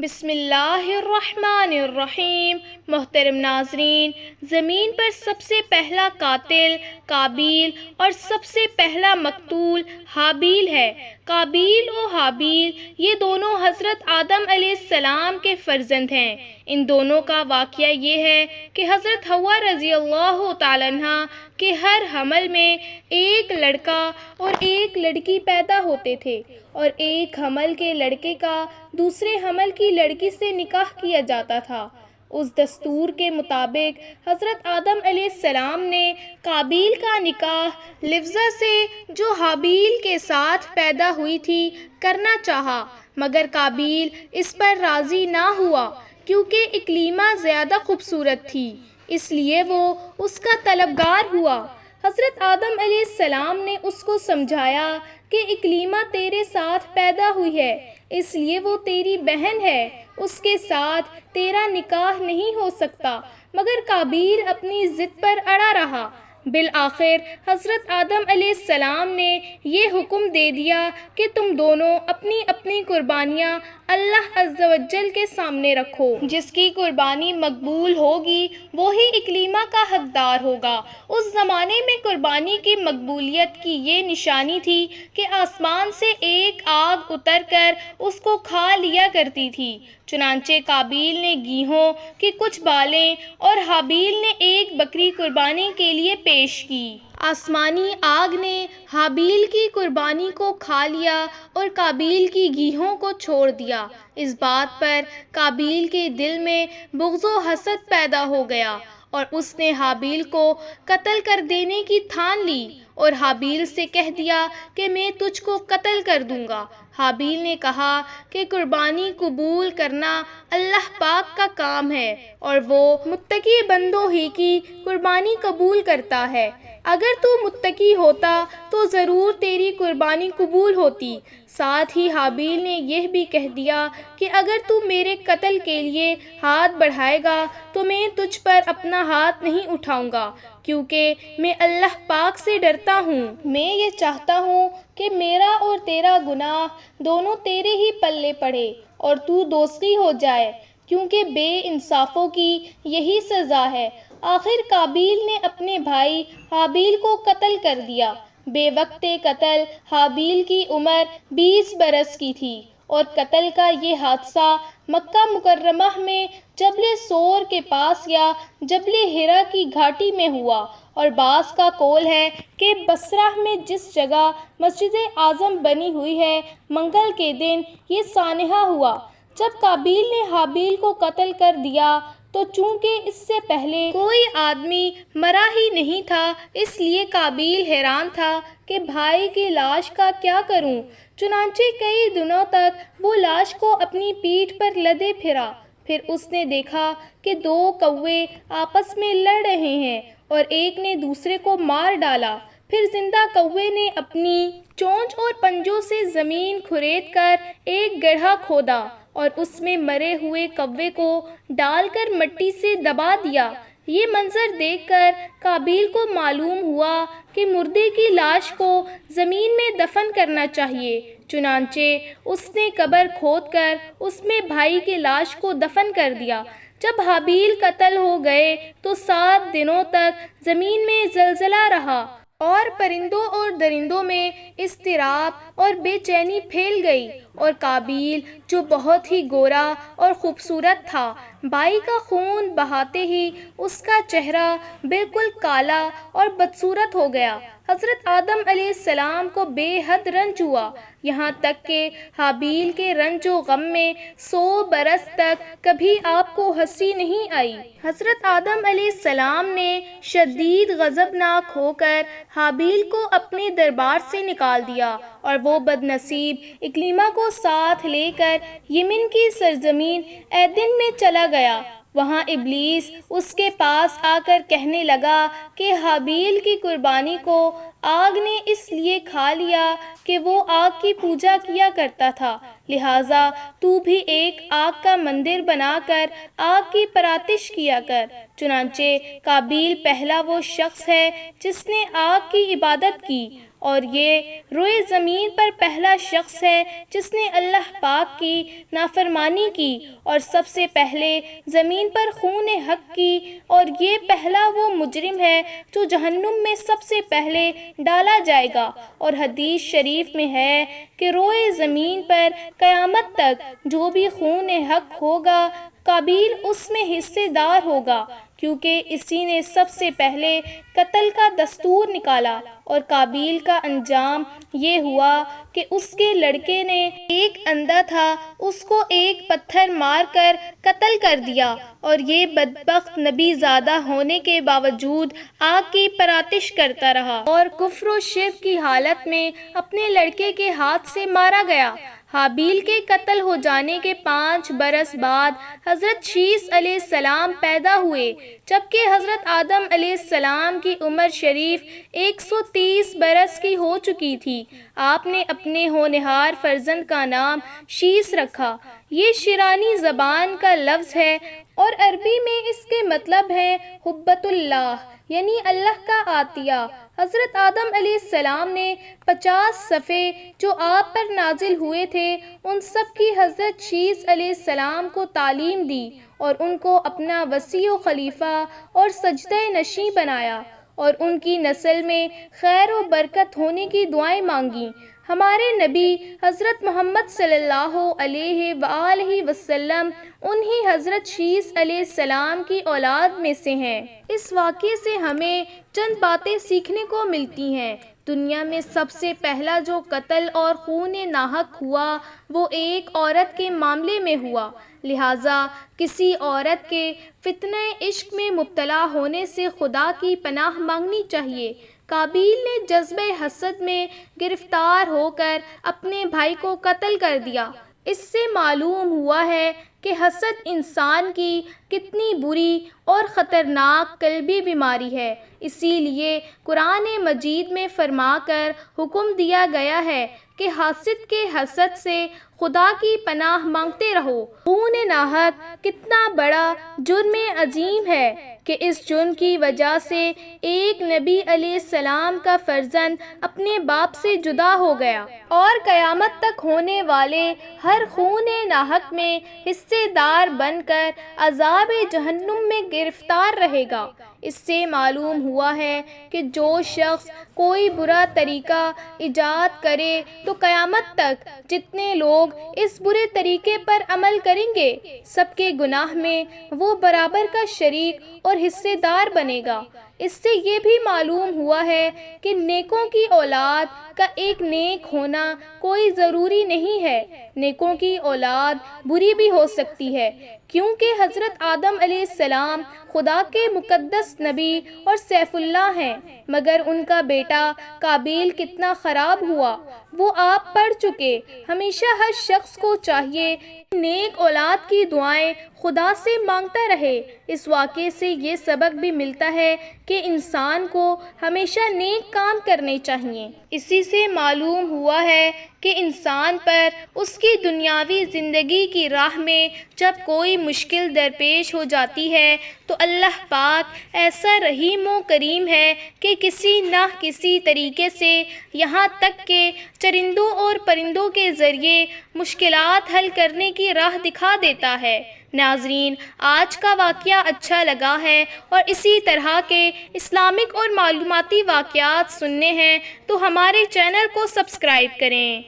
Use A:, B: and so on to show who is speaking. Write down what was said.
A: بسم اللہ الرحمن الرحیم۔ محترم ناظرین، زمین پر سب سے پہلا قاتل قابیل اور سب سے پہلا مقتول حابیل ہے۔ قابیل و حابیل یہ دونوں حضرت آدم علیہ السلام کے فرزند ہیں۔ ان دونوں کا واقعہ یہ ہے کہ حضرت حوا رضی اللہ تعالیٰ عنہ کے ہر حمل میں ایک لڑکا اور ایک لڑکی پیدا ہوتے تھے، اور ایک حمل کے لڑکے کا دوسرے حمل کی لڑکی سے نکاح کیا جاتا تھا۔ اس دستور کے مطابق حضرت آدم علیہ السلام نے قابیل کا نکاح لفظہ سے جو حابیل کے ساتھ پیدا ہوئی تھی کرنا چاہا، مگر قابیل اس پر راضی نہ ہوا کیونکہ اکلیمہ زیادہ خوبصورت تھی، اس لیے وہ اس کا طلبگار ہوا۔ حضرت آدم علیہ السلام نے اس کو سمجھایا کہ اکلیمہ تیرے ساتھ پیدا ہوئی ہے، اس لیے وہ تیری بہن ہے، اس کے ساتھ تیرا نکاح نہیں ہو سکتا، مگر قابیل اپنی ضد پر اڑا رہا۔ بالآخر حضرت آدم علیہ السلام نے یہ حکم دے دیا کہ تم دونوں اپنی اپنی قربانیاں اللہ عز و جل کے سامنے رکھو، جس کی قربانی مقبول ہوگی وہی اکلیمہ کا حقدار ہوگا۔ اس زمانے میں قربانی کی مقبولیت کی یہ نشانی تھی کہ آسمان سے ایک آگ اتر کر اس کو کھا لیا کرتی تھی۔ چنانچہ قابیل نے گیہوں کی کچھ بالیں اور حابیل نے ایک بکری قربانی کے لیے پیش کی۔ آسمانی آگ نے حابیل کی قربانی کو کھا لیا اور قابیل کی گیہوں کو چھوڑ دیا۔ اس بات پر قابیل کے دل میں بغض و حسد پیدا ہو گیا اور اس نے حابیل کو قتل کر دینے کی ٹھان لی اور حابیل سے کہہ دیا کہ میں تجھ کو قتل کر دوں گا۔ حابیل نے کہا کہ قربانی قبول کرنا اللہ پاک کا کام ہے اور وہ متقی بندوں ہی کی قربانی قبول کرتا ہے۔ اگر تو متقی ہوتا تو ضرور تیری قربانی قبول ہوتی۔ ساتھ ہی حابیل نے یہ بھی کہہ دیا کہ اگر تو میرے قتل کے لیے ہاتھ بڑھائے گا تو میں تجھ پر اپنا ہاتھ نہیں اٹھاؤں گا، کیونکہ میں اللہ پاک سے ڈرتا ہوں۔ میں یہ چاہتا ہوں کہ میرا اور تیرا گناہ دونوں تیرے ہی پلے پڑے اور تو دوزخی ہو جائے، کیونکہ بے انصافوں کی یہی سزا ہے۔ آخر قابیل نے اپنے بھائی حابیل کو قتل کر دیا۔ بے وقت قتل حابیل کی عمر 20 برس کی تھی اور قتل کا یہ حادثہ مکہ مکرمہ میں جبل سور کے پاس یا جبل حرا کی گھاٹی میں ہوا، اور بعض کا قول ہے کہ بصرہ میں جس جگہ مسجد اعظم بنی ہوئی ہے منگل کے دن یہ سانحہ ہوا۔ جب قابیل نے حابیل کو قتل کر دیا تو چونکہ اس سے پہلے کوئی آدمی مرا ہی نہیں تھا، اس لیے قابیل حیران تھا کہ بھائی کی لاش کا کیا کروں۔ چنانچہ کئی دنوں تک وہ لاش کو اپنی پیٹھ پر لدے پھرا۔ پھر اس نے دیکھا کہ 2 کوے آپس میں لڑ رہے ہیں اور ایک نے دوسرے کو مار ڈالا۔ پھر زندہ کوے نے اپنی چونچ اور پنجوں سے زمین کھرید کر ایک گڑھا کھودا اور اس میں مرے ہوئے کوے کو ڈال کر مٹی سے دبا دیا۔ یہ منظر دیکھ کر قابیل کو معلوم ہوا کہ مردے کی لاش کو زمین میں دفن کرنا چاہیے۔ چنانچہ اس نے قبر کھود کر اس میں بھائی کی لاش کو دفن کر دیا۔ جب حابیل قتل ہو گئے تو 7 دنوں تک زمین میں زلزلہ رہا اور پرندوں اور درندوں میں اضطراب اور بے چینی پھیل گئی، اور قابیل جو بہت ہی گورا اور خوبصورت تھا، بھائی کا خون بہاتے ہی اس کا چہرہ بالکل کالا اور بدصورت ہو گیا۔ حضرت آدم علیہ السلام کو بے حد رنج ہوا، یہاں تک کہ حابیل کے رنج و غم میں 100 برس تک کبھی آپ کو ہنسی نہیں آئی۔ حضرت آدم علیہ السلام نے شدید غضبناک ہو کر حابیل کو اپنے دربار سے نکال دیا اور وہ بد نصیب اکلیمہ کو ساتھ لے کر یمن کی سرزمین ایدن میں چلا گیا۔ وہاں ابلیس اس کے پاس آ کر کہنے لگا کہ حابیل کی قربانی کو آگ نے اس لیے کھا لیا کہ وہ آگ کی پوجا کیا کرتا تھا، لہٰذا تو بھی ایک آگ کا مندر بنا کر آگ کی پراتش کیا کر۔ چنانچہ قابیل پہلا وہ شخص ہے جس نے آگ کی عبادت کی اور یہ روئے زمین پر پہلا شخص ہے جس نے اللہ پاک کی نافرمانی کی اور سب سے پہلے زمین پر خون حق کی، اور یہ پہلا وہ مجرم ہے جو جہنم میں سب سے پہلے ڈالا جائے گا۔ اور حدیث شریف میں ہے کہ روئے زمین پر قیامت تک جو بھی خون حق ہوگا قابیل اس میں حصے دار ہوگا، کیونکہ اسی نے سب سے پہلے قتل کا دستور نکالا، اور قابیل کا انجام یہ ہوا کہ اس کے لڑکے نے ایک اندھا تھا، اس کو ایک پتھر مار کر قتل کر دیا، اور یہ بدبخت نبی زادہ ہونے کے باوجود آگ کی پراتش کرتا رہا اور کفر و شرک کی حالت میں اپنے لڑکے کے ہاتھ سے مارا گیا۔ حابیل کے قتل ہو جانے کے 5 برس بعد حضرت شیث علیہ السلام پیدا ہوئے، جبکہ حضرت آدم علیہ السلام کی عمر شریف 130 برس کی ہو چکی تھی۔ آپ نے اپنے ہونہار فرزند کا نام شیث رکھا۔ یہ شیرانی زبان کا لفظ ہے اور عربی میں اس کے مطلب ہے حبۃ اللہ، یعنی اللہ کا عطیہ۔ حضرت آدم علیہ السلام نے 50 صفحے جو آپ پر نازل ہوئے تھے، ان سب کی حضرت شیث علیہ السلام کو تعلیم دی اور ان کو اپنا وصی و خلیفہ اور سجدہ نشیں بنایا، اور ان کی نسل میں خیر و برکت ہونے کی دعائیں مانگیں۔ ہمارے نبی حضرت محمد صلی اللہ علیہ وآلہ وسلم انہی حضرت شیث علیہ السلام کی اولاد میں سے ہیں۔ اس واقعے سے ہمیں چند باتیں سیکھنے کو ملتی ہیں۔ دنیا میں سب سے پہلا جو قتل اور خون ناحق ہوا وہ ایک عورت کے معاملے میں ہوا، لہٰذا کسی عورت کے فتنہ عشق میں مبتلا ہونے سے خدا کی پناہ مانگنی چاہیے۔ قابیل نے جذبہ حسد میں گرفتار ہو کر اپنے بھائی کو قتل کر دیا۔ اس سے معلوم ہوا ہے کہ حسد انسان کی کتنی بری اور خطرناک قلبی بیماری ہے۔ اسی لیے قرآن مجید میں فرما کر حکم دیا گیا ہے کہ حاسد کے حسد سے خدا کی پناہ مانگتے رہو۔ خون ناحق کتنا بڑا جرم عظیم ہے کہ اس جرم کی وجہ سے ایک نبی علیہ السلام کا فرزند اپنے باپ سے جدا ہو گیا اور قیامت تک ہونے والے ہر خون ناحق میں حصے دار بن کر عذاب جہنم میں گرفتار رہے گا۔ اس سے معلوم ہوا ہے کہ جو شخص کوئی برا طریقہ ایجاد کرے تو قیامت تک جتنے لوگ اس برے طریقے پر عمل کریں گے سب کے گناہ میں وہ برابر کا شریک اور حصے دار بنے گا۔ اس سے یہ بھی معلوم ہوا ہے کہ نیکوں کی اولاد کا ایک نیک ہونا کوئی ضروری نہیں ہے، نیکوں کی اولاد بری بھی ہو سکتی ہے، کیونکہ حضرت آدم علیہ السلام خدا کے مقدس نبی اور سیف اللہ ہیں، مگر ان کا بیٹا قابیل کتنا خراب ہوا وہ آپ پڑھ چکے۔ ہمیشہ ہر شخص کو چاہیے نیک اولاد کی دعائیں خدا سے مانگتا رہے۔ اس واقعے سے یہ سبق بھی ملتا ہے کہ انسان کو ہمیشہ نیک کام کرنے چاہیے۔ اسی سے معلوم ہوا ہے کہ انسان پر اس کی دنیاوی زندگی کی راہ میں جب کوئی مشکل درپیش ہو جاتی ہے تو اللہ پاک ایسا رحیم و کریم ہے کہ کسی نہ کسی طریقے سے یہاں تک کہ چرندوں اور پرندوں کے ذریعے مشکلات حل کرنے کی راہ دکھا دیتا ہے۔ ناظرین، آج کا واقعہ اچھا لگا ہے اور اسی طرح کے اسلامک اور معلوماتی واقعات سننے ہیں تو ہمارے چینل کو سبسکرائب کریں۔